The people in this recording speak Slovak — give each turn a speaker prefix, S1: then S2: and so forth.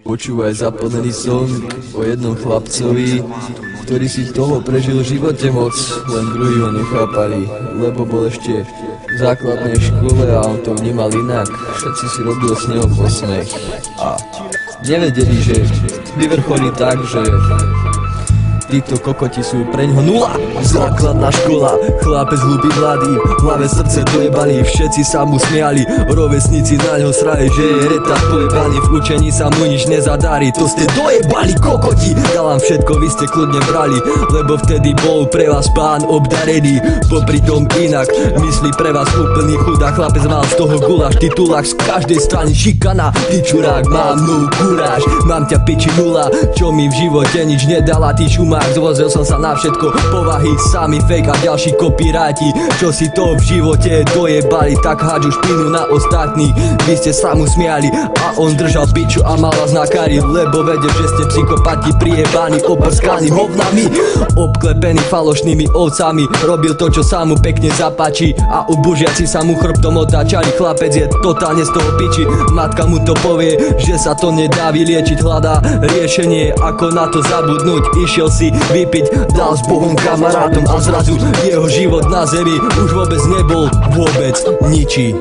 S1: Počúvaj zaplnený song o jednom chlapcovi, ktorý si toho prežil v živote moc, len druhí ho nechápali, lebo bol ešte v základnej škole a on to vnímal inak. Všetci si robil z neho posmech a nevedeli, že vyvrcholí tak, že títo kokoti sú preňho nula. Základná škola, chlapec hlupý mladý, v hlave srdce dojebaný, všetci sa mu smiali, rovesníci na ňo srali, že je retard pojebaný, v učení sa mu nič nezadarí. To ste dojebali kokoti, ja vám všetko vy ste kľudne brali, lebo vtedy bol pre vás pán obdarený. Popri tom inak myslí pre vás úplný chudák, chlapec mal z toho guláš, titulák z každej strany šikana. Ty čurák, mám novú kuráž, mám ťa piči nula, čo mi v živote nič nedala, ty šumák. Zvozil som sa na všetko, povahy sami fake a ďalší copyrighti, čo si to v živote dojebali, tak hádžu špinu na ostatných. Vy ste sa mu smiali a on držal piču a mal vás na kari, lebo vedel, že ste psychopati prijebaní, oprskaní hovnami, obklepení falošnými ovcami. Robil to, čo sa mu pekne zapáči a ubužiaci sa mu chrbtom otáčali. Chlapec je totálne z toho piči, matka mu to povie, že sa to nedá vyliečiť, hľadá riešenie, ako na to zabudnúť. Išiel si vypiť, dal s Bohom kamarátom a zrazu jeho život na zemi už vôbec nebol vôbec ničí.